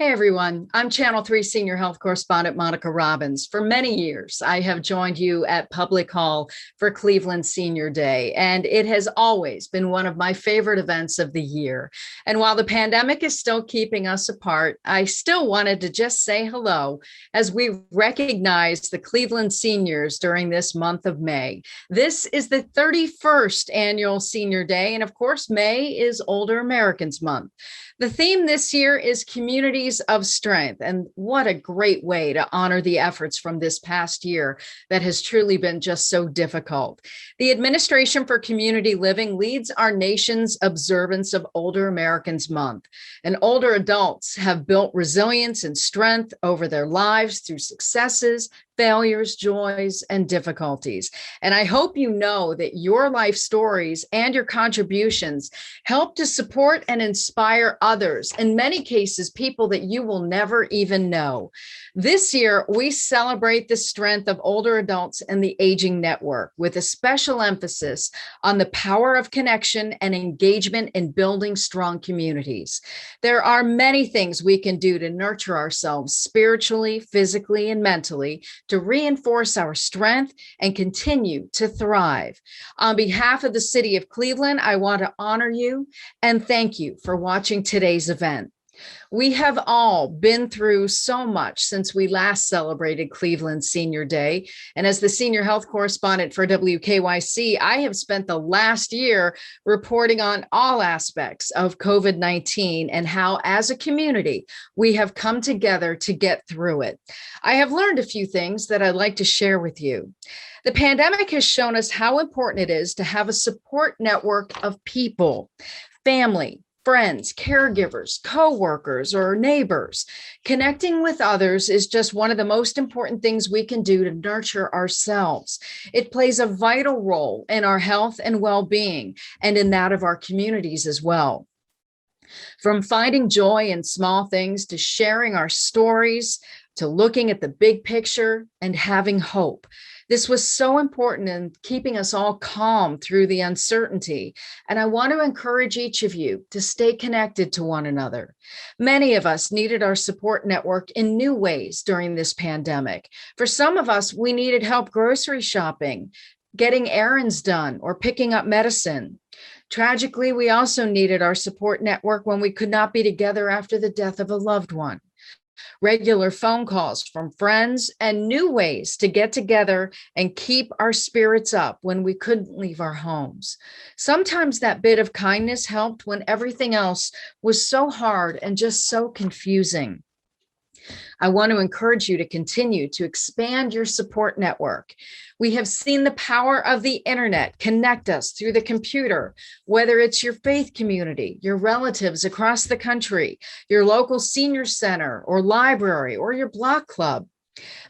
Hey everyone, I'm Channel 3 Senior Health Correspondent Monica Robbins. For many years, I have joined you at Public Hall for Cleveland Senior Day, and it has always been one of my favorite events of the year. And while the pandemic is still keeping us apart, I still wanted to just say hello as we recognize the Cleveland seniors during this month of May. This is the 31st annual Senior Day, and of course, May is Older Americans Month. The theme this year is Communities of Strength, and what a great way to honor the efforts from this past year that has truly been just so difficult. The Administration for Community Living leads our nation's observance of Older Americans Month, and older adults have built resilience and strength over their lives through successes, failures, joys, and difficulties. And I hope you know that your life stories and your contributions help to support and inspire others, in many cases, people that you will never even know. This year, we celebrate the strength of older adults and the aging network with a special emphasis on the power of connection and engagement in building strong communities. There are many things we can do to nurture ourselves spiritually, physically, and mentally to reinforce our strength and continue to thrive. On behalf of the City of Cleveland, I want to honor you and thank you for watching today's event. We have all been through so much since we last celebrated Cleveland Senior Day. And as the senior health correspondent for WKYC, I have spent the last year reporting on all aspects of COVID-19 and how, as a community, we have come together to get through it. I have learned a few things that I'd like to share with you. The pandemic has shown us how important it is to have a support network of people, family, friends, caregivers, co-workers, or neighbors. Connecting with others is just one of the most important things we can do to nurture ourselves. It plays a vital role in our health and well-being and in that of our communities as well. From finding joy in small things to sharing our stories, to looking at the big picture and having hope. This was so important in keeping us all calm through the uncertainty. And I want to encourage each of you to stay connected to one another. Many of us needed our support network in new ways during this pandemic. For some of us, we needed help grocery shopping, getting errands done, or picking up medicine. Tragically, we also needed our support network when we could not be together after the death of a loved one. Regular phone calls from friends, and new ways to get together and keep our spirits up when we couldn't leave our homes. Sometimes that bit of kindness helped when everything else was so hard and just so confusing. I want to encourage you to continue to expand your support network. We have seen the power of the internet connect us through the computer, whether it's your faith community, your relatives across the country, your local senior center or library, or your block club.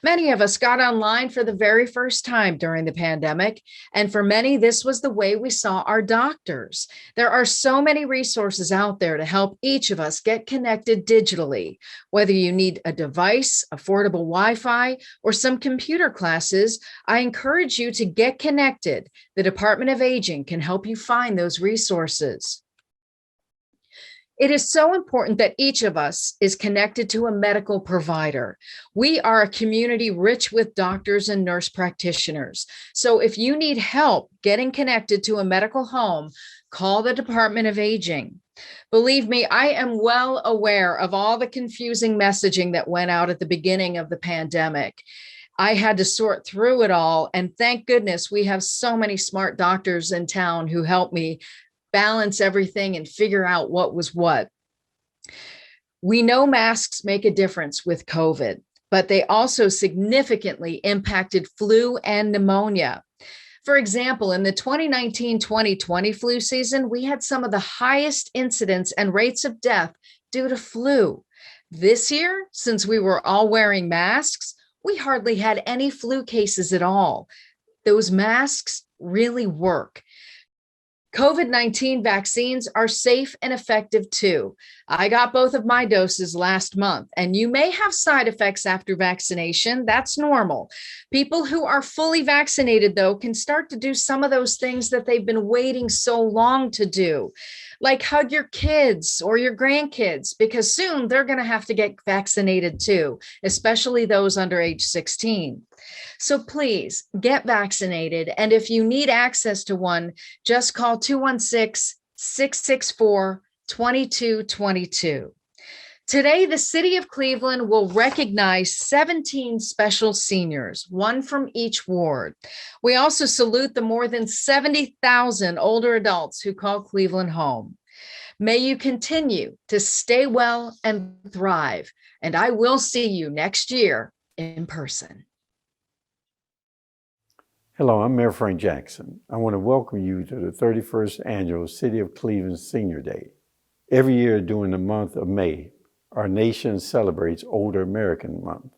Many of us got online for the very first time during the pandemic, and for many, this was the way we saw our doctors. There are so many resources out there to help each of us get connected digitally. Whether you need a device, affordable Wi-Fi, or some computer classes, I encourage you to get connected. The Department of Aging can help you find those resources. It is so important that each of us is connected to a medical provider. We are a community rich with doctors and nurse practitioners. So if you need help getting connected to a medical home, call the Department of Aging. Believe me, I am well aware of all the confusing messaging that went out at the beginning of the pandemic. I had to sort through it all, and thank goodness we have so many smart doctors in town who helped me balance everything and figure out what was what. We know masks make a difference with COVID, but they also significantly impacted flu and pneumonia. For example, in the 2019-2020 flu season, we had some of the highest incidence and rates of death due to flu. This year, since we were all wearing masks, we hardly had any flu cases at all. Those masks really work. COVID-19 vaccines are safe and effective too. I got both of my doses last month, and you may have side effects after vaccination. That's normal. People who are fully vaccinated, though, can start to do some of those things that they've been waiting so long to do. Like hug your kids or your grandkids, because soon they're going to have to get vaccinated too, especially those under age 16. So please get vaccinated. And if you need access to one, just call 216-664-2222. Today, the city of Cleveland will recognize 17 special seniors, one from each ward. We also salute the more than 70,000 older adults who call Cleveland home. May you continue to stay well and thrive, and I will see you next year in person. Hello, I'm Mayor Frank Jackson. I want to welcome you to the 31st Annual City of Cleveland Senior Day. Every year during the month of May, our nation celebrates Older American Month.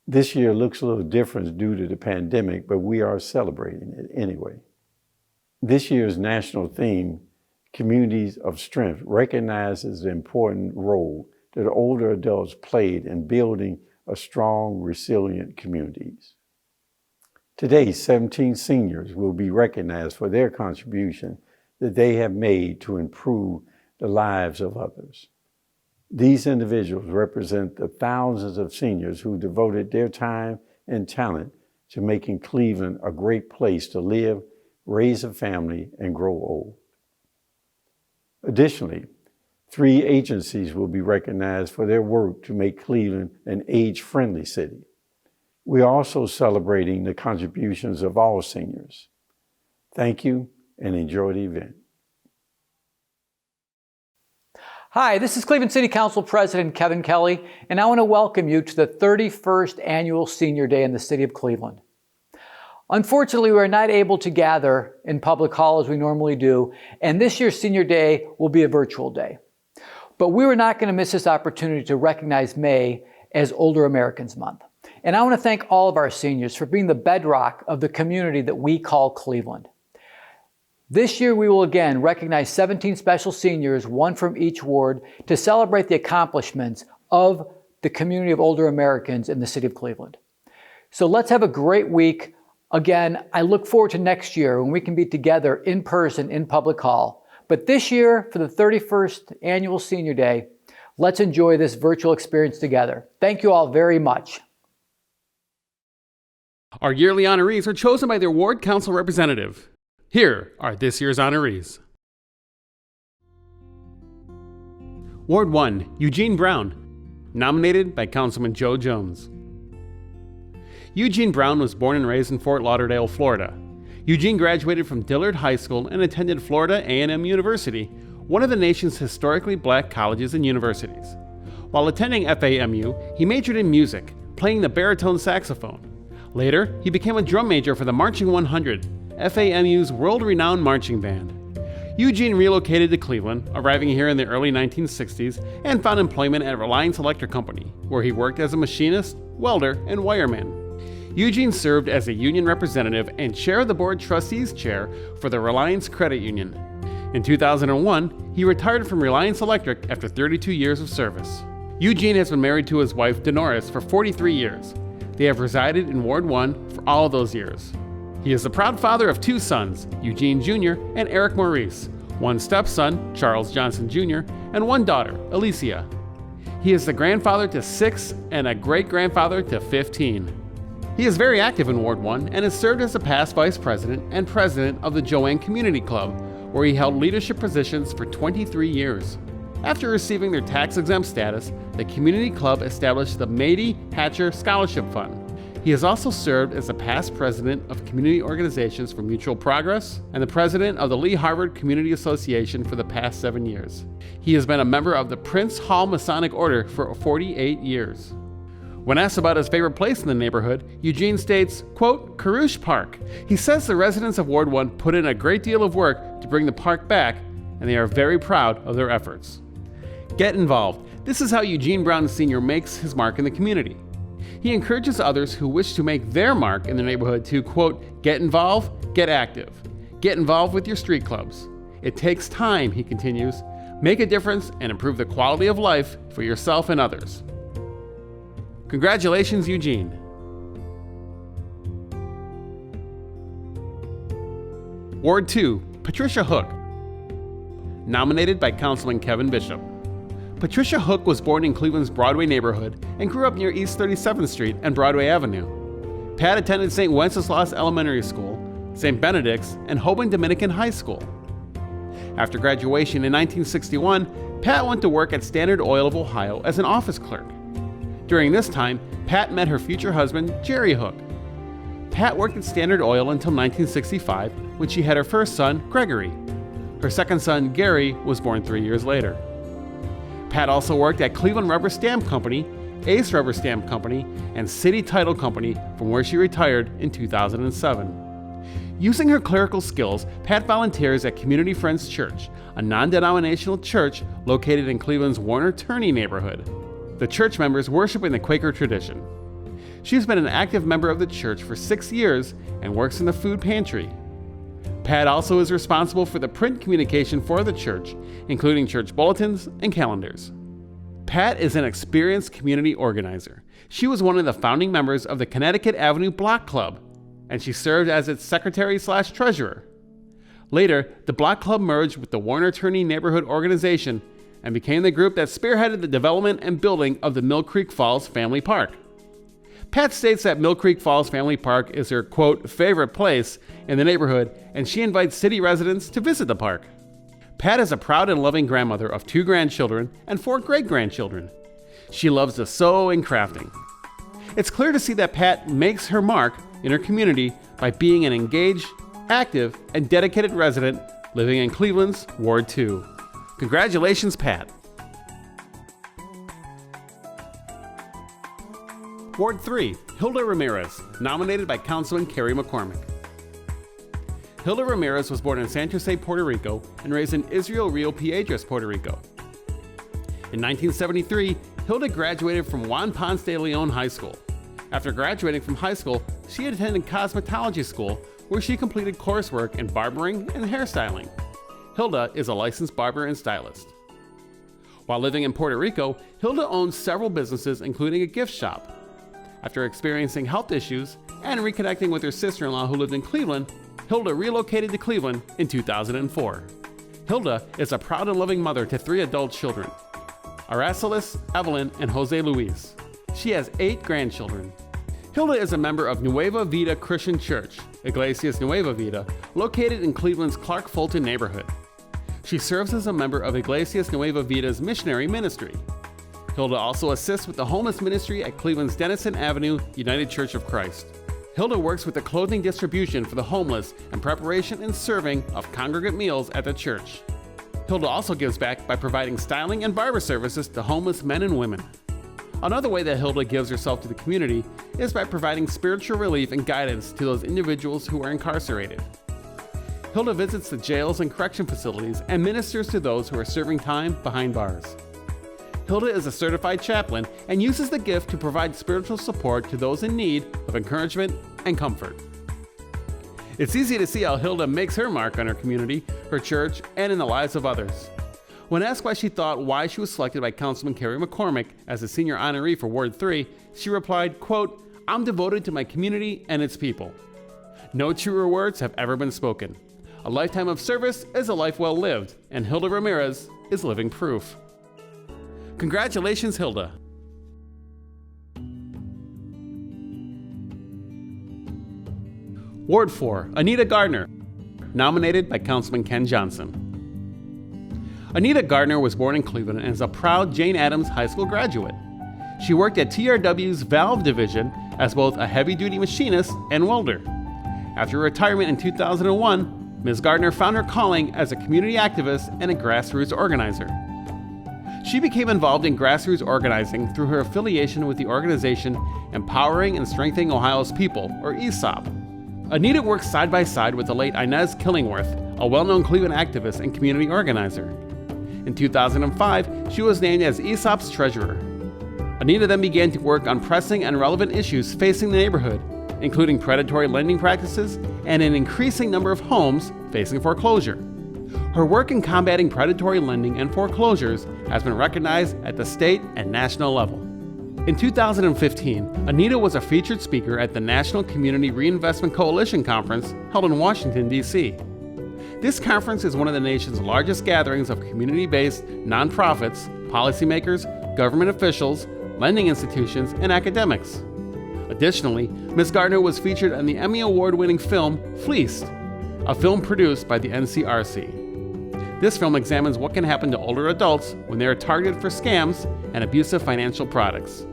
This year looks a little different due to the pandemic, but we are celebrating it anyway. This year's national theme, Communities of Strength, recognizes the important role that older adults played in building a strong, resilient communities. Today, 17 seniors will be recognized for their contribution that they have made to improve the lives of others. These individuals represent the thousands of seniors who devoted their time and talent to making Cleveland a great place to live, raise a family, and grow old. Additionally, 3 agencies will be recognized for their work to make Cleveland an age-friendly city. We are also celebrating the contributions of all seniors. Thank you and enjoy the event. Hi, this is Cleveland City Council President Kevin Kelly, and I want to welcome you to the 31st Annual Senior Day in the City of Cleveland. Unfortunately, we are not able to gather in Public Hall as we normally do, and this year's Senior Day will be a virtual day. But we were not going to miss this opportunity to recognize May as Older Americans Month. And I want to thank all of our seniors for being the bedrock of the community that we call Cleveland. This year, we will again recognize 17 special seniors, one from each ward, to celebrate the accomplishments of the community of older Americans in the city of Cleveland. So let's have a great week. Again, I look forward to next year when we can be together in person in Public Hall. But this year, for the 31st Annual Senior Day, let's enjoy this virtual experience together. Thank you all very much. Our yearly honorees are chosen by their ward council representative. Here are this year's honorees. Ward 1, Eugene Brown, nominated by Councilman Joe Jones. Eugene Brown was born and raised in Fort Lauderdale, Florida. Eugene graduated from Dillard High School and attended Florida A&M University, one of the nation's historically black colleges and universities. While attending FAMU, he majored in music, playing the baritone saxophone. Later, he became a drum major for the Marching 100, FAMU's world-renowned marching band. Eugene relocated to Cleveland, arriving here in the early 1960s, and found employment at Reliance Electric Company, where he worked as a machinist, welder, and wireman. Eugene served as a union representative and chair of the board trustees chair for the Reliance Credit Union. In 2001, he retired from Reliance Electric after 32 years of service. Eugene has been married to his wife, Dolores, for 43 years. They have resided in Ward 1 for all of those years. He is the proud father of 2 sons, Eugene Jr. and Eric Maurice, 1 stepson, Charles Johnson Jr., and 1 daughter, Alicia. He is the grandfather to 6 and a great-grandfather to 15. He is very active in Ward 1 and has served as a past vice president and president of the Joanne Community Club, where he held leadership positions for 23 years. After receiving their tax-exempt status, the community club established the Mady Hatcher Scholarship Fund. He has also served as the past president of Community Organizations for Mutual Progress and the president of the Lee Harvard Community Association for the past 7 years. He has been a member of the Prince Hall Masonic Order for 48 years. When asked about his favorite place in the neighborhood, Eugene states, quote, Carouche Park. He says the residents of Ward 1 put in a great deal of work to bring the park back, and they are very proud of their efforts. Get involved. This is how Eugene Brown Sr. makes his mark in the community. He encourages others who wish to make their mark in the neighborhood to, quote, get involved, get active. Get involved with your street clubs. It takes time, he continues. Make a difference and improve the quality of life for yourself and others. Congratulations, Eugene. Ward 2, Patricia Hook. nominated by Councilman Kevin Bishop. Patricia Hook was born in Cleveland's Broadway neighborhood and grew up near East 37th Street and Broadway Avenue. Pat attended St. Wenceslas Elementary School, St. Benedict's, and Hoban Dominican High School. After graduation in 1961, Pat went to work at Standard Oil of Ohio as an office clerk. During this time, Pat met her future husband, Jerry Hook. Pat worked at Standard Oil until 1965, when she had her first son, Gregory. Her second son, Gary, was born 3 years later. Pat also worked at Cleveland Rubber Stamp Company, Ace Rubber Stamp Company, and City Title Company, from where she retired in 2007. Using her clerical skills, Pat volunteers at Community Friends Church, a non-denominational church located in Cleveland's Warner-Turney neighborhood. The church members worship in the Quaker tradition. She's been an active member of the church for 6 years and works in the food pantry. Pat also is responsible for the print communication for the church, including church bulletins and calendars. Pat is an experienced community organizer. She was one of the founding members of the Connecticut Avenue Block Club, and she served as its secretary/treasurer. Later, the Block Club merged with the Warner-Turney Neighborhood Organization and became the group that spearheaded the development and building of the Mill Creek Falls Family Park. Pat states that Mill Creek Falls Family Park is her, quote, favorite place in the neighborhood, and she invites city residents to visit the park. Pat is a proud and loving grandmother of 2 grandchildren and 4 great-grandchildren. She loves to sew and crafting. It's clear to see that Pat makes her mark in her community by being an engaged, active, and dedicated resident living in Cleveland's Ward 2. Congratulations, Pat. Ward 3, Hilda Ramirez, nominated by Councilman Kerry McCormack. Hilda Ramirez was born in San Jose, Puerto Rico, and raised in Israel Rio Piedras, Puerto Rico. In 1973, Hilda graduated from Juan Ponce de Leon High School. After graduating from high school, she attended cosmetology school, where she completed coursework in barbering and hairstyling. Hilda is a licensed barber and stylist. While living in Puerto Rico, Hilda owns several businesses, including a gift shop. After experiencing health issues and reconnecting with her sister-in-law who lived in Cleveland, Hilda relocated to Cleveland in 2004. Hilda is a proud and loving mother to 3 adult children, Aracelis, Evelyn, and Jose Luis. She has 8 grandchildren. Hilda is a member of Nueva Vida Christian Church, Iglesias Nueva Vida, located in Cleveland's Clark Fulton neighborhood. She serves as a member of Iglesias Nueva Vida's missionary ministry. Hilda also assists with the homeless ministry at Cleveland's Denison Avenue United Church of Christ. Hilda works with the clothing distribution for the homeless and preparation and serving of congregate meals at the church. Hilda also gives back by providing styling and barber services to homeless men and women. Another way that Hilda gives herself to the community is by providing spiritual relief and guidance to those individuals who are incarcerated. Hilda visits the jails and correction facilities and ministers to those who are serving time behind bars. Hilda is a certified chaplain and uses the gift to provide spiritual support to those in need of encouragement and comfort. It's easy to see how Hilda makes her mark on her community, her church, and in the lives of others. When asked why she was selected by Councilman Kerry McCormack as a senior honoree for Ward 3, she replied, quote, "I'm devoted to my community and its people. No truer words have ever been spoken. A lifetime of service is a life well lived, and Hilda Ramirez is living proof." Congratulations, Hilda. Ward 4, Anita Gardner, nominated by Councilman Ken Johnson. Anita Gardner was born in Cleveland and is a proud Jane Addams High School graduate. She worked at TRW's valve division as both a heavy-duty machinist and welder. After retirement in 2001, Ms. Gardner found her calling as a community activist and a grassroots organizer. She became involved in grassroots organizing through her affiliation with the organization Empowering and Strengthening Ohio's People, or ESOP. Anita worked side by side with the late Inez Killingworth, a well-known Cleveland activist and community organizer. In 2005, she was named as ESOP's treasurer. Anita then began to work on pressing and relevant issues facing the neighborhood, including predatory lending practices and an increasing number of homes facing foreclosure. Her work in combating predatory lending and foreclosures has been recognized at the state and national level. In 2015, Anita was a featured speaker at the National Community Reinvestment Coalition Conference held in Washington, D.C. This conference is one of the nation's largest gatherings of community-based nonprofits, policymakers, government officials, lending institutions, and academics. Additionally, Ms. Gardner was featured on the Emmy Award-winning film Fleeced, a film produced by the NCRC. This film examines what can happen to older adults when they are targeted for scams and abusive financial products.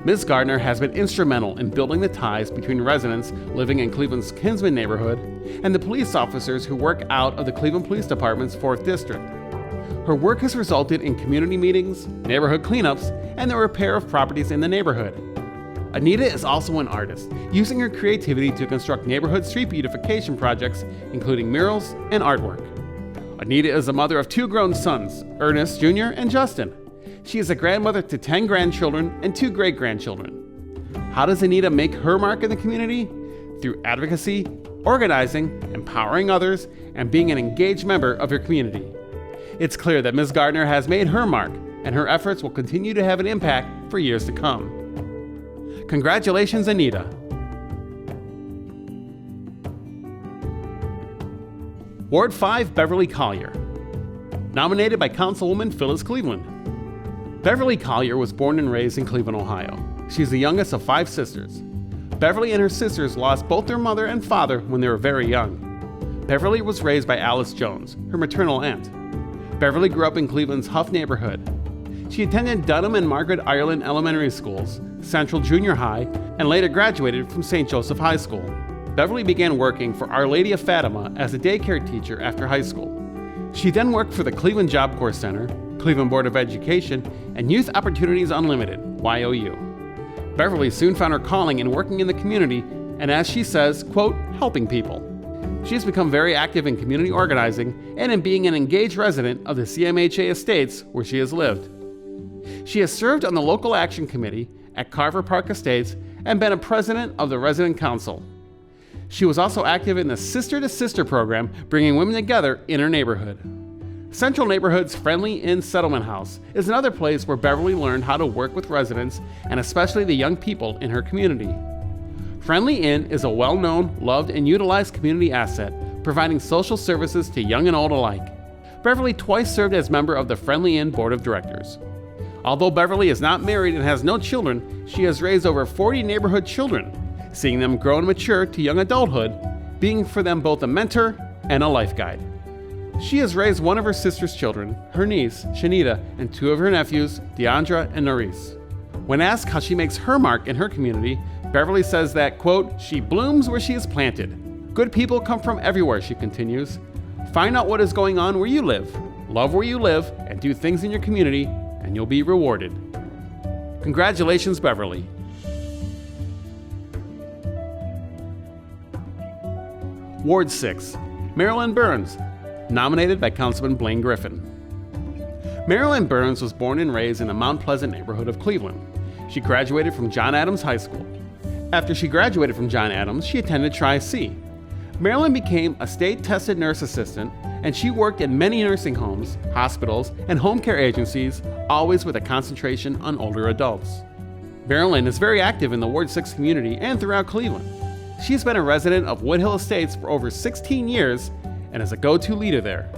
Ms. Gardner has been instrumental in building the ties between residents living in Cleveland's Kinsman neighborhood and the police officers who work out of the Cleveland Police Department's 4th District. Her work has resulted in community meetings, neighborhood cleanups, and the repair of properties in the neighborhood. Anita is also an artist, using her creativity to construct neighborhood street beautification projects, including murals and artwork. Anita is the mother of 2 grown sons, Ernest Jr. and Justin. She is a grandmother to 10 grandchildren and 2 great-grandchildren. How does Anita make her mark in the community? Through advocacy, organizing, empowering others, and being an engaged member of her community. It's clear that Ms. Gardner has made her mark, and her efforts will continue to have an impact for years to come. Congratulations, Anita. Ward 5, Beverly Collier. Nominated by Councilwoman Phyllis Cleveland. Beverly Collier was born and raised in Cleveland, Ohio. She's the youngest of 5 sisters. Beverly and her sisters lost both their mother and father when they were very young. Beverly was raised by Alice Jones, her maternal aunt. Beverly grew up in Cleveland's Huff neighborhood. She attended Dunham and Margaret Ireland elementary schools, Central Junior High, and later graduated from St. Joseph High School. Beverly began working for Our Lady of Fatima as a daycare teacher after high school. She then worked for the Cleveland Job Corps Center, Cleveland Board of Education, and Youth Opportunities Unlimited, YOU. Beverly soon found her calling in working in the community and, as she says, quote, helping people. She has become very active in community organizing and in being an engaged resident of the CMHA estates where she has lived. She has served on the local action committee at Carver Park Estates and been a president of the resident council. She was also active in the Sister to Sister program, bringing women together in her neighborhood. Central Neighborhood's Friendly Inn Settlement House is another place where Beverly learned how to work with residents and especially the young people in her community. Friendly Inn is a well-known, loved, and utilized community asset, providing social services to young and old alike. Beverly twice served as member of the Friendly Inn Board of Directors. Although Beverly is not married and has no children, she has raised over 40 neighborhood children, seeing them grow and mature to young adulthood, being for them both a mentor and a life guide. She has raised one of her sister's children, her niece, Shanita, and 2 of her nephews, Deandra and Norris. When asked how she makes her mark in her community, Beverly says that, quote, she blooms where she is planted. Good people come from everywhere, she continues. Find out what is going on where you live, love where you live, and do things in your community, and you'll be rewarded. Congratulations, Beverly. Ward 6, Marilyn Burns, nominated by Councilman Blaine Griffin. Marilyn Burns was born and raised in the Mount Pleasant neighborhood of Cleveland. She graduated from John Adams High School. After she graduated from John Adams, she attended Tri-C. Marilyn became a state-tested nurse assistant, and she worked in many nursing homes, hospitals, and home care agencies, always with a concentration on older adults. Marilyn is very active in the Ward 6 community and throughout Cleveland. She's been a resident of Woodhill Estates for over 16 years and is a go-to leader there.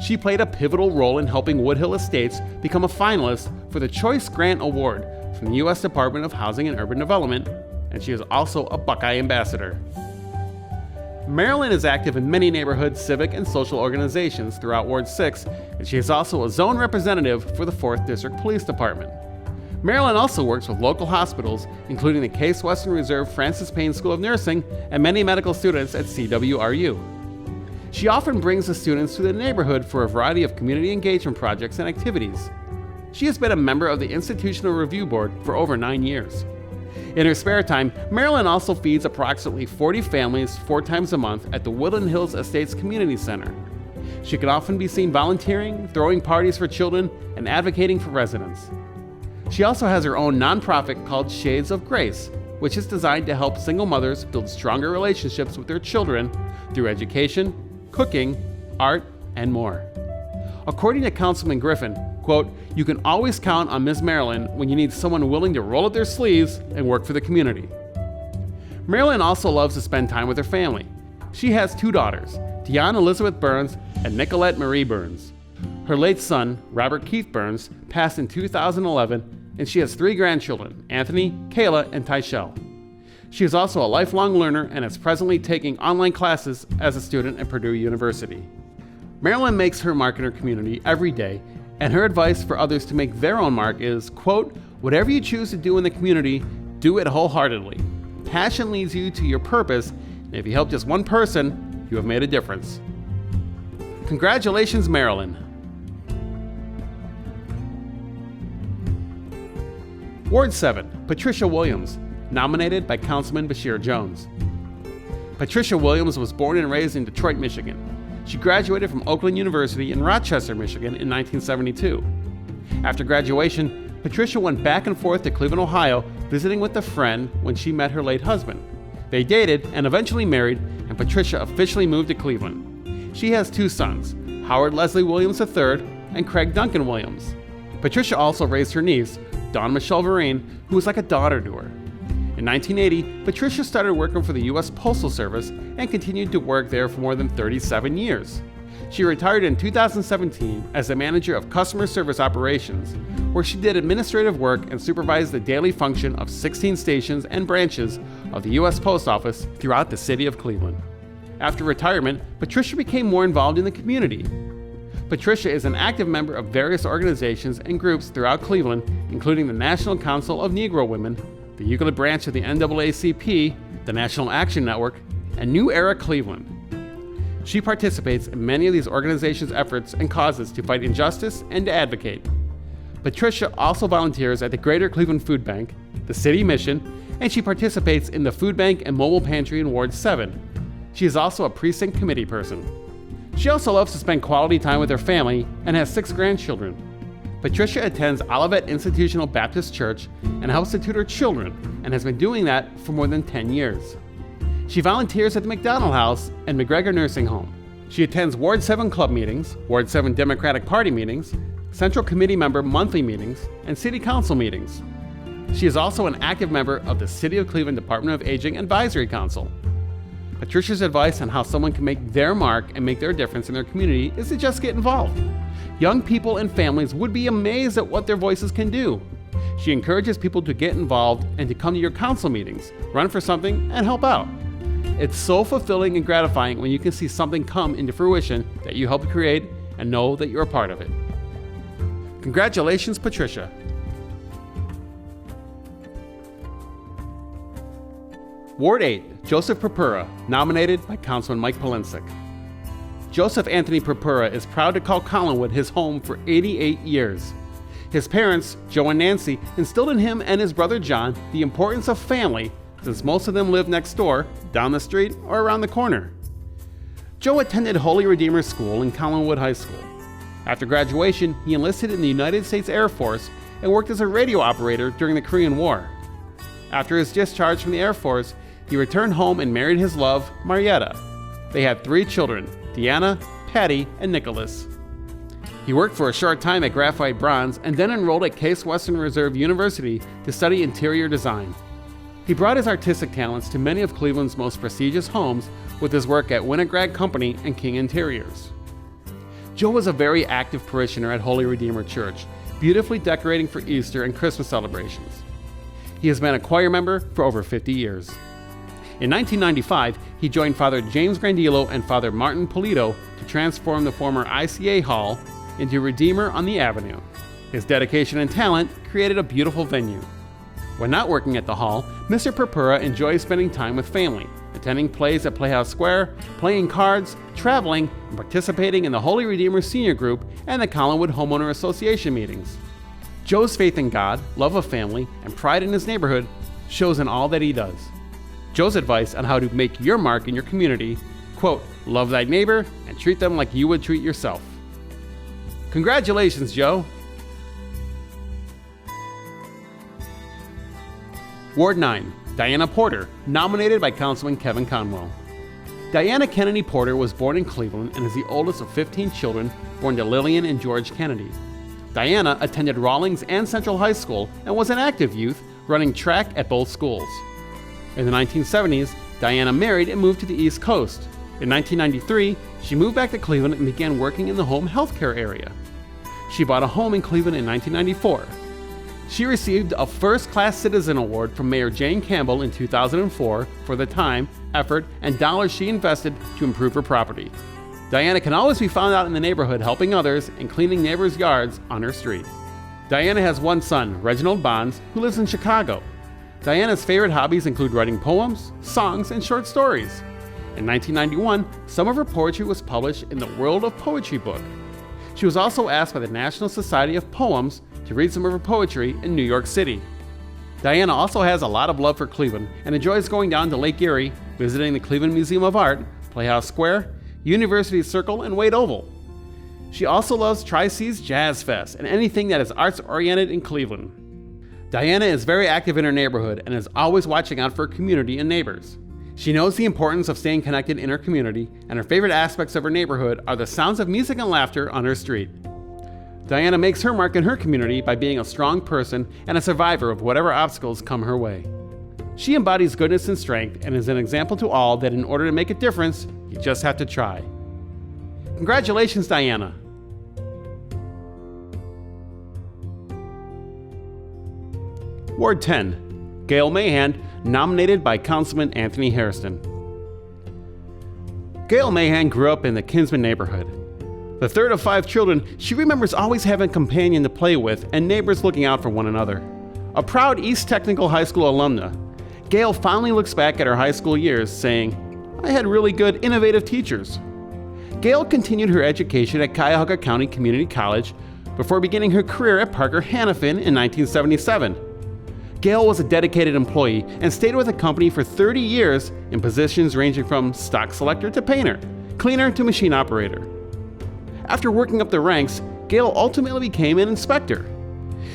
She played a pivotal role in helping Woodhill Estates become a finalist for the Choice Grant Award from the U.S. Department of Housing and Urban Development, and she is also a Buckeye Ambassador. Marilyn is active in many neighborhood, civic, and social organizations throughout Ward 6, and she is also a zone representative for the 4th District Police Department. Marilyn also works with local hospitals, including the Case Western Reserve Francis Payne School of Nursing and many medical students at CWRU. She often brings the students to the neighborhood for a variety of community engagement projects and activities. She has been a member of the Institutional Review Board for over 9 years. In her spare time, Marilyn also feeds approximately 40 families 4 times a month at the Woodland Hills Estates Community Center. She can often be seen volunteering, throwing parties for children, and advocating for residents. She also has her own nonprofit called Shades of Grace, which is designed to help single mothers build stronger relationships with their children through education, cooking, art, and more. According to Councilman Griffin, quote, you can always count on Ms. Marilyn when you need someone willing to roll up their sleeves and work for the community. Marilyn also loves to spend time with her family. She has 2 daughters, Deanna Elizabeth Burns, and Nicolette Marie Burns. Her late son, Robert Keith Burns, passed in 2011, and she has 3 grandchildren, Anthony, Kayla, and Tyshell. She is also a lifelong learner and is presently taking online classes as a student at Purdue University. Marilyn makes her mark in her community every day, and her advice for others to make their own mark is, quote, "Whatever you choose to do in the community, do it wholeheartedly. Passion leads you to your purpose, and if you help just one person, you have made a difference." Congratulations, Marilyn. Ward 7, Patricia Williams, nominated by Councilman Basheer Jones. Patricia Williams was born and raised in Detroit, Michigan. She graduated from Oakland University in Rochester, Michigan in 1972. After graduation, Patricia went back and forth to Cleveland, Ohio, visiting with a friend when she met her late husband. They dated and eventually married, and Patricia officially moved to Cleveland. She has 2 sons, Howard Leslie Williams III and Craig Duncan Williams. Patricia also raised her niece, Dawn Michelle Vereen, who was like a daughter to her. In 1980, Patricia started working for the U.S. Postal Service and continued to work there for more than 37 years. She retired in 2017 as the manager of customer service operations, where she did administrative work and supervised the daily function of 16 stations and branches of the U.S. Post Office throughout the city of Cleveland. After retirement, Patricia became more involved in the community. Patricia is an active member of various organizations and groups throughout Cleveland, including the National Council of Negro Women, the Euclid branch of the NAACP, the National Action Network, and New Era Cleveland. She participates in many of these organizations' efforts and causes to fight injustice and to advocate. Patricia also volunteers at the Greater Cleveland Food Bank, the City Mission, and she participates in the Food Bank and Mobile Pantry in Ward 7. She is also a precinct committee person. She also loves to spend quality time with her family and has 6 grandchildren. Patricia attends Olivet Institutional Baptist Church and helps to tutor children and has been doing that for more than 10 years. She volunteers at the McDonald House and McGregor Nursing Home. She attends Ward 7 club meetings, Ward 7 Democratic Party meetings, Central Committee member monthly meetings, and City Council meetings. She is also an active member of the City of Cleveland Department of Aging Advisory Council. Patricia's advice on how someone can make their mark and make their difference in their community is to just get involved. Young people and families would be amazed at what their voices can do. She encourages people to get involved and to come to your council meetings, run for something, and help out. It's so fulfilling and gratifying when you can see something come into fruition that you helped create and know that you're a part of it. Congratulations, Patricia. Ward 8, Joseph Purpura, nominated by Councilman Mike Polensek. Joseph Anthony Purpura is proud to call Collinwood his home for 88 years. His parents, Joe and Nancy, instilled in him and his brother John the importance of family, since most of them live next door, down the street, or around the corner. Joe attended Holy Redeemer School in Collinwood High School. After graduation, he enlisted in the United States Air Force and worked as a radio operator during the Korean War. After his discharge from the Air Force, he returned home and married his love, Marietta. They had 3 children, Deanna, Patty, and Nicholas. He worked for a short time at Graphite Bronze and then enrolled at Case Western Reserve University to study interior design. He brought his artistic talents to many of Cleveland's most prestigious homes with his work at Winograd Company and King Interiors. Joe was a very active parishioner at Holy Redeemer Church, beautifully decorating for Easter and Christmas celebrations. He has been a choir member for over 50 years. In 1995, he joined Father James Grandillo and Father Martin Polito to transform the former ICA Hall into Redeemer on the Avenue. His dedication and talent created a beautiful venue. When not working at the hall, Mr. Purpura enjoys spending time with family, attending plays at Playhouse Square, playing cards, traveling, and participating in the Holy Redeemer Senior Group and the Collinwood Homeowner Association meetings. Joe's faith in God, love of family, and pride in his neighborhood shows in all that he does. Joe's advice on how to make your mark in your community, quote, love thy neighbor and treat them like you would treat yourself. Congratulations, Joe. Ward 9, Diana Porter, nominated by Councilman Kevin Conwell. Diana Kennedy Porter was born in Cleveland and is the oldest of 15 children born to Lillian and George Kennedy. Diana attended Rawlings and Central High School and was an active youth, running track at both schools. In the 1970s, Diana married and moved to the East Coast. In 1993, she moved back to Cleveland and began working in the home healthcare area. She bought a home in Cleveland in 1994. She received a First-Class Citizen Award from Mayor Jane Campbell in 2004 for the time, effort, and dollars she invested to improve her property. Diana can always be found out in the neighborhood helping others and cleaning neighbors' yards on her street. Diana has one son, Reginald Bonds, who lives in Chicago. Diana's favorite hobbies include writing poems, songs, and short stories. In 1991, some of her poetry was published in the World of Poetry book. She was also asked by the National Society of Poems to read some of her poetry in New York City. Diana also has a lot of love for Cleveland and enjoys going down to Lake Erie, visiting the Cleveland Museum of Art, Playhouse Square, University Circle, and Wade Oval. She also loves Tri-Cities Jazz Fest and anything that is arts-oriented in Cleveland. Diana is very active in her neighborhood and is always watching out for her community and neighbors. She knows the importance of staying connected in her community, and her favorite aspects of her neighborhood are the sounds of music and laughter on her street. Diana makes her mark in her community by being a strong person and a survivor of whatever obstacles come her way. She embodies goodness and strength and is an example to all that in order to make a difference, you just have to try. Congratulations, Diana. Ward 10, Gail Mayhand, nominated by Councilman Anthony Hairston. Gail Mayhand grew up in the Kinsman neighborhood. The third of 5 children, she remembers always having a companion to play with and neighbors looking out for one another. A proud East Technical High School alumna, Gail fondly looks back at her high school years saying, "I had really good, innovative teachers." Gail continued her education at Cuyahoga County Community College before beginning her career at Parker Hannafin in 1977. Gail was a dedicated employee and stayed with the company for 30 years in positions ranging from stock selector to painter, cleaner to machine operator. After working up the ranks, Gail ultimately became an inspector.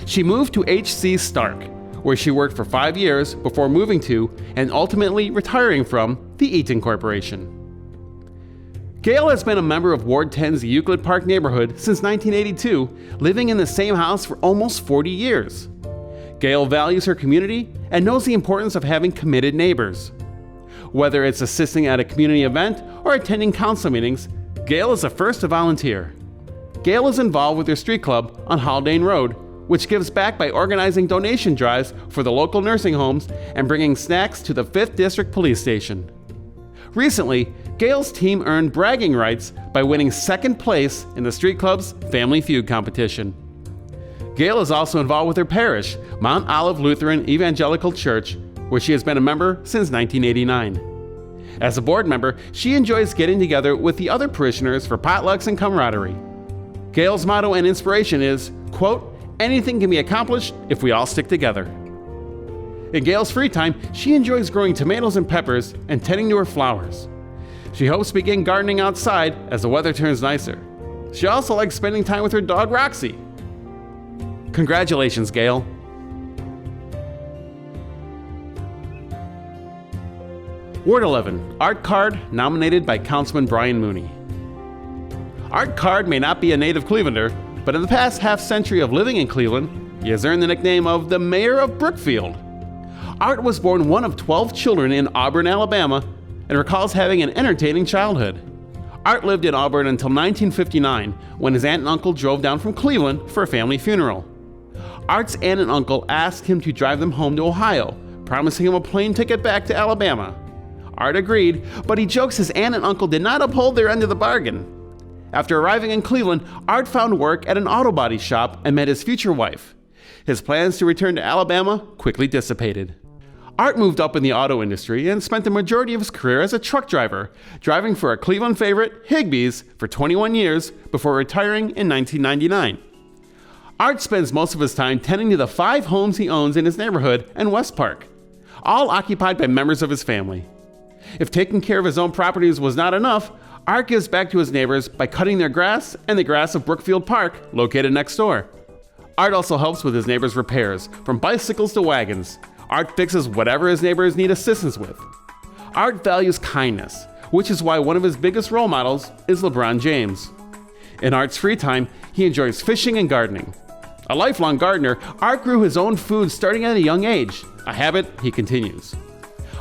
She moved to H.C. Stark, where she worked for 5 years before moving to and ultimately retiring from the Eaton Corporation. Gail has been a member of Ward 10's Euclid Park neighborhood since 1982, living in the same house for almost 40 years. Gail values her community and knows the importance of having committed neighbors. Whether it's assisting at a community event or attending council meetings, Gail is the first to volunteer. Gail is involved with her street club on Haldane Road, which gives back by organizing donation drives for the local nursing homes and bringing snacks to the 5th District Police Station. Recently, Gail's team earned bragging rights by winning 2nd place in the street club's Family Feud competition. Gail is also involved with her parish, Mount Olive Lutheran Evangelical Church, where she has been a member since 1989. As a board member, she enjoys getting together with the other parishioners for potlucks and camaraderie. Gail's motto and inspiration is, quote, "Anything can be accomplished if we all stick together." In Gail's free time, she enjoys growing tomatoes and peppers and tending to her flowers. She hopes to begin gardening outside as the weather turns nicer. She also likes spending time with her dog, Roxy. Congratulations, Gail. Ward 11, Art Card, nominated by Councilman Brian Mooney. Art Card may not be a native Clevelander, but in the past half-century of living in Cleveland, he has earned the nickname of the Mayor of Brookfield. Art was born one of 12 children in Auburn, Alabama, and recalls having an entertaining childhood. Art lived in Auburn until 1959, when his aunt and uncle drove down from Cleveland for a family funeral. Art's aunt and uncle asked him to drive them home to Ohio, promising him a plane ticket back to Alabama. Art agreed, but he jokes his aunt and uncle did not uphold their end of the bargain. After arriving in Cleveland, Art found work at an auto body shop and met his future wife. His plans to return to Alabama quickly dissipated. Art moved up in the auto industry and spent the majority of his career as a truck driver, driving for a Cleveland favorite, Higbee's, for 21 years before retiring in 1999. Art spends most of his time tending to the 5 homes he owns in his neighborhood and West Park, all occupied by members of his family. If taking care of his own properties was not enough, Art gives back to his neighbors by cutting their grass and the grass of Brookfield Park, located next door. Art also helps with his neighbors' repairs, from bicycles to wagons. Art fixes whatever his neighbors need assistance with. Art values kindness, which is why one of his biggest role models is LeBron James. In Art's free time, he enjoys fishing and gardening. A lifelong gardener, Art grew his own food starting at a young age, a habit he continues.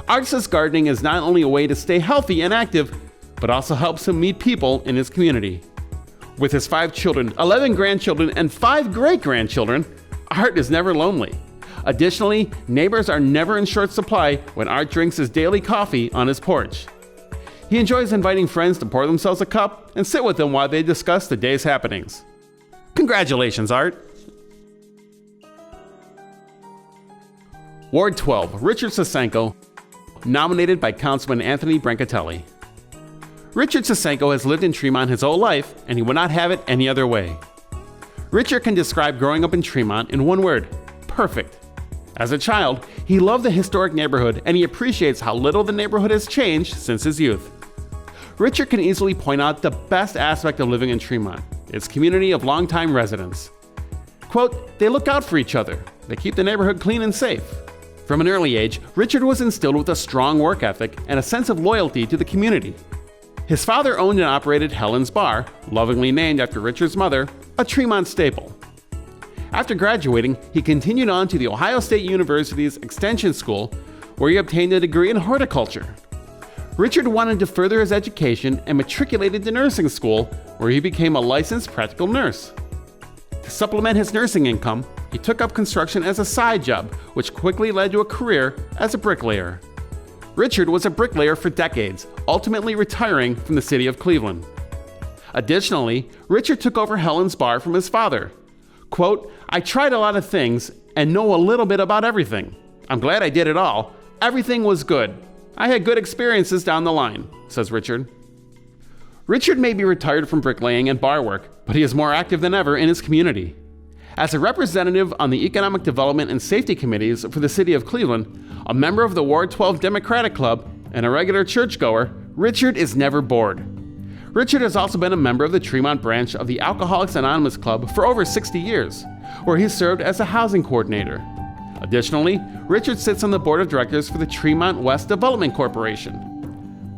Art says gardening is not only a way to stay healthy and active, but also helps him meet people in his community. With his 5 children, 11 grandchildren, and 5 great-grandchildren, Art is never lonely. Additionally, neighbors are never in short supply when Art drinks his daily coffee on his porch. He enjoys inviting friends to pour themselves a cup and sit with them while they discuss the day's happenings. Congratulations, Art! Ward 12, Richard Sosenko, nominated by Councilman Anthony Brancatelli. Richard Sosenko has lived in Tremont his whole life, and he would not have it any other way. Richard can describe growing up in Tremont in one word: perfect. As a child, he loved the historic neighborhood, and he appreciates how little the neighborhood has changed since his youth. Richard can easily point out the best aspect of living in Tremont: its community of longtime residents. Quote, "They look out for each other. They keep the neighborhood clean and safe." From an early age, Richard was instilled with a strong work ethic and a sense of loyalty to the community. His father owned and operated Helen's Bar, lovingly named after Richard's mother, a Tremont staple. After graduating, he continued on to the Ohio State University's Extension School, where he obtained a degree in horticulture. Richard wanted to further his education and matriculated to nursing school, where he became a licensed practical nurse. To supplement his nursing income, he took up construction as a side job, which quickly led to a career as a bricklayer. Richard was a bricklayer for decades, ultimately retiring from the city of Cleveland. Additionally, Richard took over Helen's Bar from his father. Quote, "I tried a lot of things and know a little bit about everything. I'm glad I did it all. Everything was good. I had good experiences down the line," says Richard. Richard may be retired from bricklaying and bar work, but he is more active than ever in his community. As a representative on the Economic Development and Safety Committees for the City of Cleveland, a member of the Ward 12 Democratic Club, and a regular churchgoer, Richard is never bored. Richard has also been a member of the Tremont branch of the Alcoholics Anonymous Club for over 60 years, where he served as a housing coordinator. Additionally, Richard sits on the board of directors for the Tremont West Development Corporation.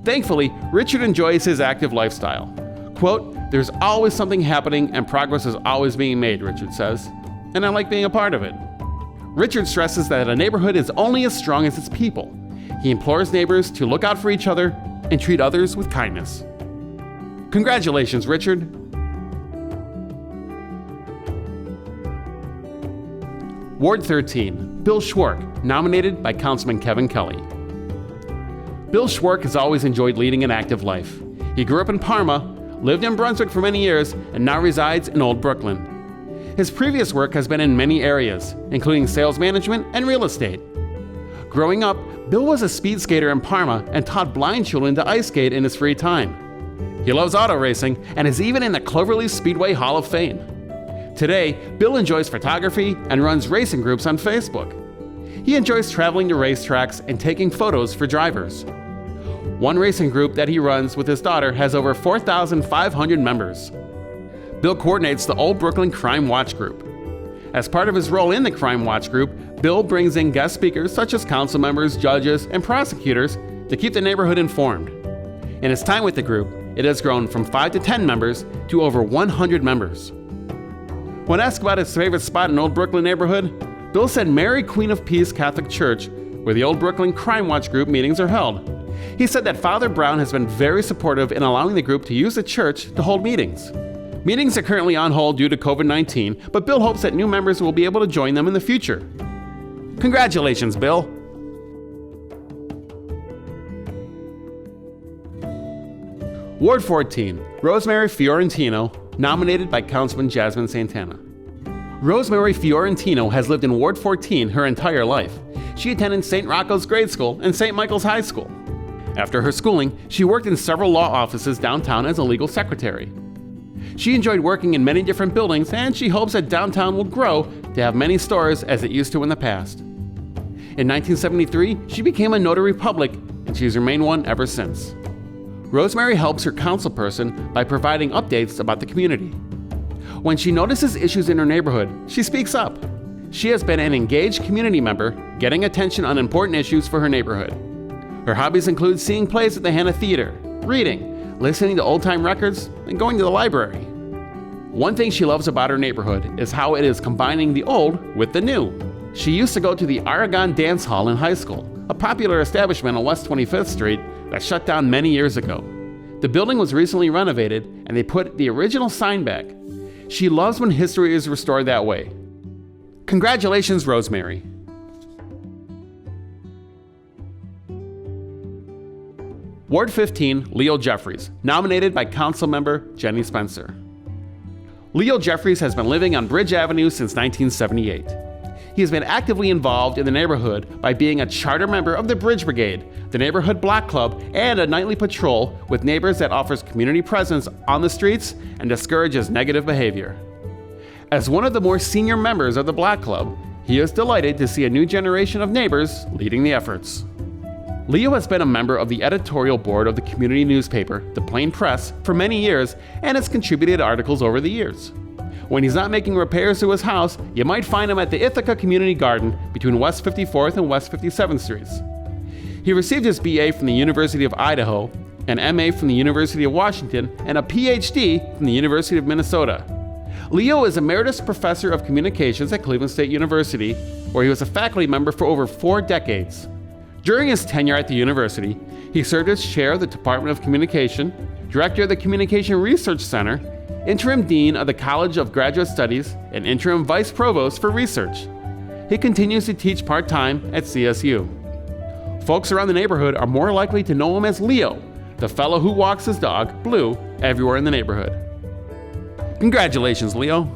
Thankfully, Richard enjoys his active lifestyle. Quote, "There's always something happening and progress is always being made," Richard says, "and I like being a part of it." Richard stresses that a neighborhood is only as strong as its people. He implores neighbors to look out for each other and treat others with kindness. Congratulations, Richard. Ward 13, Bill Schwark, nominated by Councilman Kevin Kelly. Bill Schwark has always enjoyed leading an active life. He grew up in Parma, lived in Brunswick for many years, and now resides in Old Brooklyn. His previous work has been in many areas, including sales management and real estate. Growing up, Bill was a speed skater in Parma and taught blind children to ice skate in his free time. He loves auto racing and is even in the Cloverleaf Speedway Hall of Fame. Today, Bill enjoys photography and runs racing groups on Facebook. He enjoys traveling to racetracks and taking photos for drivers. One racing group that he runs with his daughter has over 4,500 members. Bill coordinates the Old Brooklyn Crime Watch Group. As part of his role in the Crime Watch Group, Bill brings in guest speakers such as council members, judges, and prosecutors to keep the neighborhood informed. In his time with the group, it has grown from 5 to 10 members to over 100 members. When asked about his favorite spot in Old Brooklyn neighborhood, Bill said Mary Queen of Peace Catholic Church, where the Old Brooklyn Crime Watch Group meetings are held. He said that Father Brown has been very supportive in allowing the group to use the church to hold meetings. Meetings are currently on hold due to COVID-19, but Bill hopes that new members will be able to join them in the future. Congratulations, Bill. Ward 14, Rosemary Fiorentino, nominated by Councilman Jasmin Santana. Rosemary Fiorentino has lived in Ward 14 her entire life. She attended St. Rocco's Grade School and St. Michael's High School. After her schooling, she worked in several law offices downtown as a legal secretary. She enjoyed working in many different buildings, and she hopes that downtown will grow to have many stores as it used to in the past. In 1973, she became a notary public, and she's remained one ever since. Rosemary helps her councilperson by providing updates about the community. When she notices issues in her neighborhood, she speaks up. She has been an engaged community member, getting attention on important issues for her neighborhood. Her hobbies include seeing plays at the Hannah Theater, reading, listening to old-time records, and going to the library. One thing she loves about her neighborhood is how it is combining the old with the new. She used to go to the Aragon Dance Hall in high school, a popular establishment on West 25th Street that shut down many years ago. The building was recently renovated and they put the original sign back. She loves when history is restored that way. Congratulations, Rosemary. Ward 15, Leo Jeffres, nominated by Councilmember Jenny Spencer. Leo Jeffres has been living on Bridge Avenue since 1978. He has been actively involved in the neighborhood by being a charter member of the Bridge Brigade, the neighborhood block club, and a nightly patrol with neighbors that offers community presence on the streets and discourages negative behavior. As one of the more senior members of the block club, he is delighted to see a new generation of neighbors leading the efforts. Leo has been a member of the editorial board of the community newspaper, The Plain Press, for many years and has contributed articles over the years. When he's not making repairs to his house, you might find him at the Ithaca Community Garden between West 54th and West 57th Streets. He received his BA from the University of Idaho, an MA from the University of Washington, and a PhD from the University of Minnesota. Leo is Emeritus Professor of Communications at Cleveland State University, where he was a faculty member for over 4 decades. During his tenure at the university, he served as chair of the Department of Communication, director of the Communication Research Center, interim dean of the College of Graduate Studies, and interim vice provost for research. He continues to teach part-time at CSU. Folks around the neighborhood are more likely to know him as Leo, the fellow who walks his dog, Blue, everywhere in the neighborhood. Congratulations, Leo.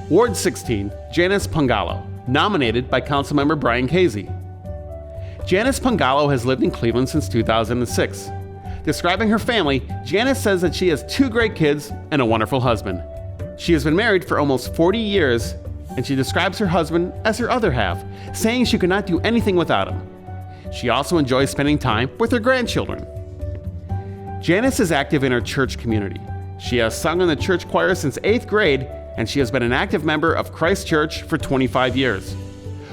Ward 16, Janis Pungallo, nominated by Councilmember Brian Casey. Janis Pungallo has lived in Cleveland since 2006. Describing her family, Janis says that she has 2 great kids and a wonderful husband. She has been married for almost 40 years, and she describes her husband as her other half, saying she could not do anything without him. She also enjoys spending time with her grandchildren. Janis is active in her church community. She has sung in the church choir since 8th grade, and she has been an active member of Christ Church for 25 years.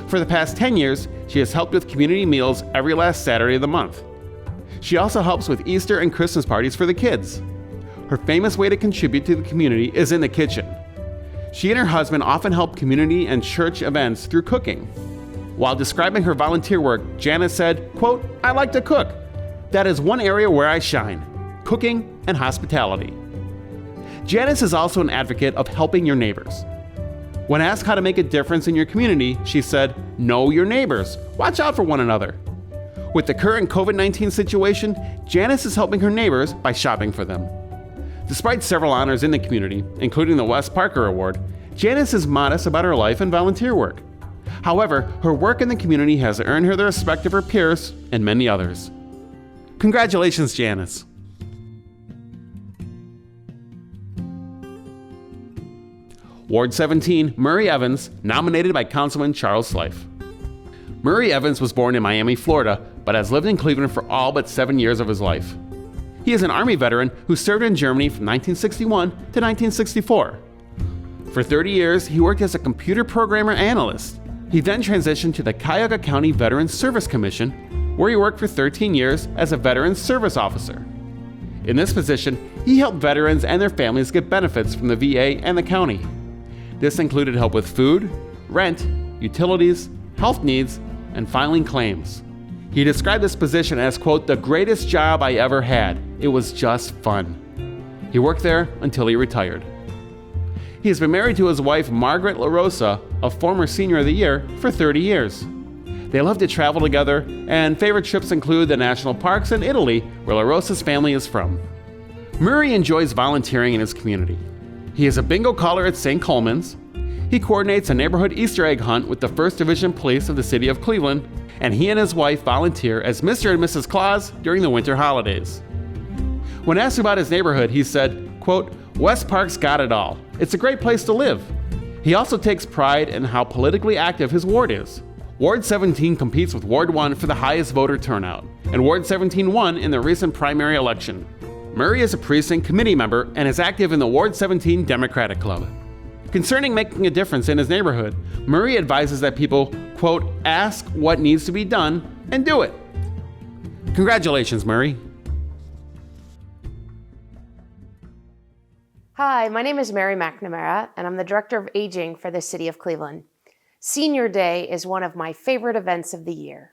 For the past 10 years, she has helped with community meals every last Saturday of the month. She also helps with Easter and Christmas parties for the kids. Her famous way to contribute to the community is in the kitchen. She and her husband often help community and church events through cooking. While describing her volunteer work, Janis said, quote, "I like to cook. That is one area where I shine, cooking and hospitality." Janis is also an advocate of helping your neighbors. When asked how to make a difference in your community, she said, "Know your neighbors. Watch out for one another." With the current COVID-19 situation, Janis is helping her neighbors by shopping for them. Despite several honors in the community, including the Wes Parker Award, Janis is modest about her life and volunteer work. However, her work in the community has earned her the respect of her peers and many others. Congratulations, Janis. Ward 17, Murray Evans, nominated by Councilman Charles Slife. Murray Evans was born in Miami, Florida, but has lived in Cleveland for all but 7 years of his life. He is an Army veteran who served in Germany from 1961 to 1964. For 30 years, he worked as a computer programmer analyst. He then transitioned to the Cuyahoga County Veterans Service Commission, where he worked for 13 years as a Veterans Service Officer. In this position, he helped veterans and their families get benefits from the VA and the county. This included help with food, rent, utilities, health needs, and filing claims. He described this position as, quote, "the greatest job I ever had. It was just fun." He worked there until he retired. He has been married to his wife, Margaret LaRosa, a former Senior of the Year, for 30 years. They love to travel together, and favorite trips include the national parks and Italy, where LaRosa's family is from. Murray enjoys volunteering in his community. He is a bingo caller at St. Coleman's. He coordinates a neighborhood Easter egg hunt with the 1st Division Police of the City of Cleveland, and he and his wife volunteer as Mr. and Mrs. Claus during the winter holidays. When asked about his neighborhood, he said, quote, "West Park's got it all. It's a great place to live." He also takes pride in how politically active his ward is. Ward 17 competes with Ward 1 for the highest voter turnout, and Ward 17 won in the recent primary election. Murray is a precinct committee member and is active in the Ward 17 Democratic Club. Concerning making a difference in his neighborhood, Murray advises that people, quote, "ask what needs to be done and do it." Congratulations, Murray. Hi, my name is Mary McNamara, and I'm the Director of Aging for the City of Cleveland. Senior Day is one of my favorite events of the year.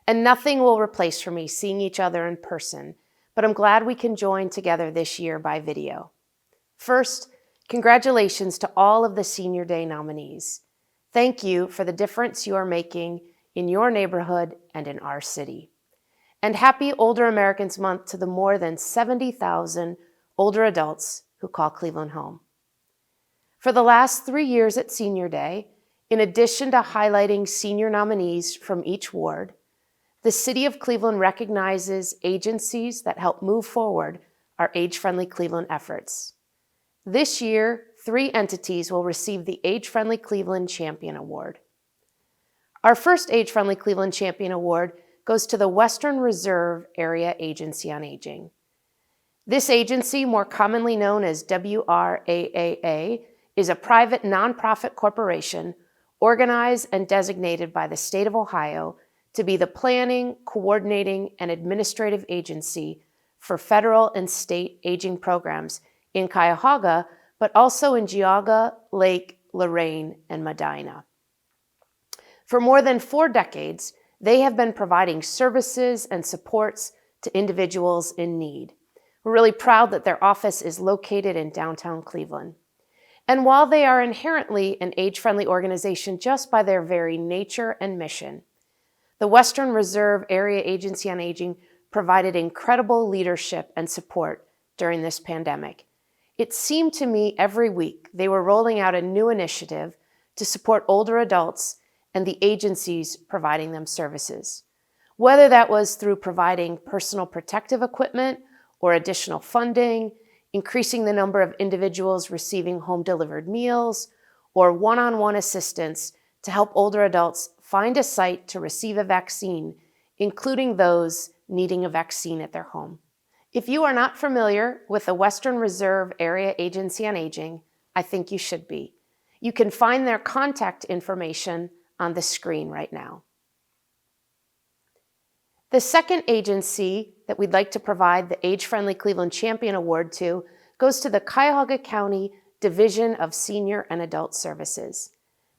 And nothing will replace for me seeing each other in person, but I'm glad we can join together this year by video. First, congratulations to all of the Senior Day nominees. Thank you for the difference you are making in your neighborhood and in our city. And happy Older Americans Month to the more than 70,000 older adults who call Cleveland home. For the last 3 years at Senior Day, in addition to highlighting senior nominees from each ward, the City of Cleveland recognizes agencies that help move forward our age-friendly Cleveland efforts. This year, 3 entities will receive the Age-Friendly Cleveland Champion Award. Our first Age-Friendly Cleveland Champion Award goes to the Western Reserve Area Agency on Aging. This agency, more commonly known as WRAAA, is a private nonprofit corporation organized and designated by the state of Ohio to be the planning, coordinating, and administrative agency for federal and state aging programs in Cuyahoga, but also in Geauga, Lake, Lorraine, and Medina. For more than 4 decades, they have been providing services and supports to individuals in need. We're really proud that their office is located in downtown Cleveland. And while they are inherently an age-friendly organization just by their very nature and mission, the Western Reserve Area Agency on Aging provided incredible leadership and support during this pandemic. It seemed to me every week they were rolling out a new initiative to support older adults and the agencies providing them services. Whether that was through providing personal protective equipment or additional funding, increasing the number of individuals receiving home-delivered meals, or one-on-one assistance to help older adults find a site to receive a vaccine, including those needing a vaccine at their home. If you are not familiar with the Western Reserve Area Agency on Aging, I think you should be. You can find their contact information on the screen right now. The second agency that we'd like to provide the Age-Friendly Cleveland Champion Award to goes to the Cuyahoga County Division of Senior and Adult Services.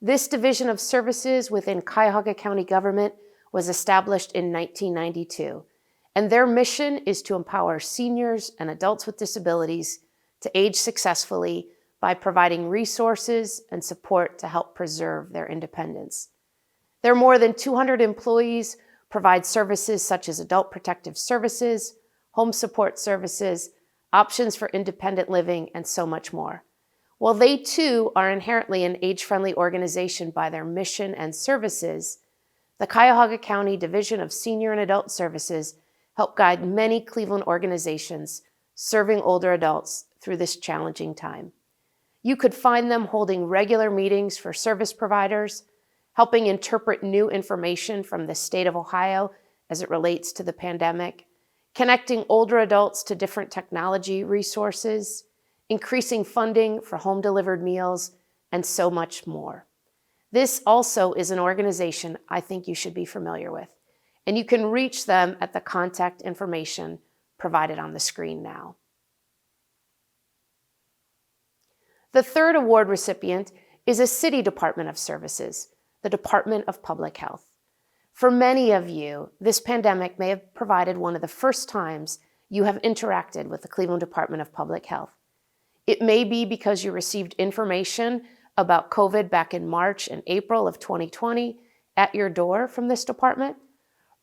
This division of services within Cuyahoga County government was established in 1992, and their mission is to empower seniors and adults with disabilities to age successfully by providing resources and support to help preserve their independence. Their more than 200 employees provide services such as adult protective services, home support services, options for independent living, and so much more. While they too are inherently an age-friendly organization by their mission and services, the Cuyahoga County Division of Senior and Adult Services help guide many Cleveland organizations serving older adults through this challenging time. You could find them holding regular meetings for service providers, helping interpret new information from the state of Ohio as it relates to the pandemic, connecting older adults to different technology resources, increasing funding for home-delivered meals, and so much more. This also is an organization I think you should be familiar with, and you can reach them at the contact information provided on the screen now. The third award recipient is a City Department of Services, the Department of Public Health. For many of you, this pandemic may have provided one of the first times you have interacted with the Cleveland Department of Public Health. It may be because you received information about COVID back in March and April of 2020 at your door from this department,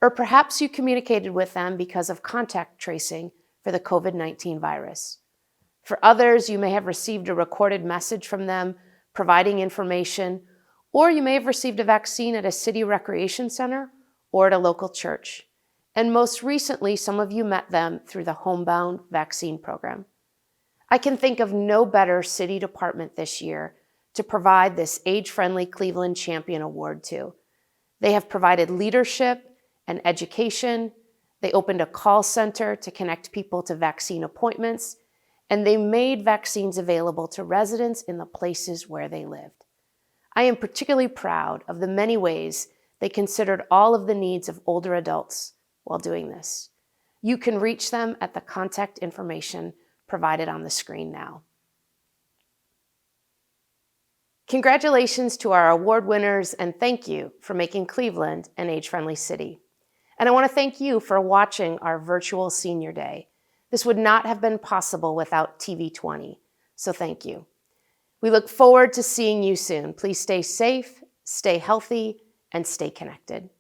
or perhaps you communicated with them because of contact tracing for the COVID-19 virus. For others, you may have received a recorded message from them providing information, or you may have received a vaccine at a city recreation center or at a local church. And most recently, some of you met them through the homebound vaccine program. I can think of no better city department this year to provide this age-friendly Cleveland Champion Award to. They have provided leadership and education. They opened a call center to connect people to vaccine appointments, and they made vaccines available to residents in the places where they lived. I am particularly proud of the many ways they considered all of the needs of older adults while doing this. You can reach them at the contact information provided on the screen now. Congratulations to our award winners, and thank you for making Cleveland an age-friendly city. And I want to thank you for watching our virtual Senior Day. This would not have been possible without TV20, so thank you. We look forward to seeing you soon. Please stay safe, stay healthy, and stay connected.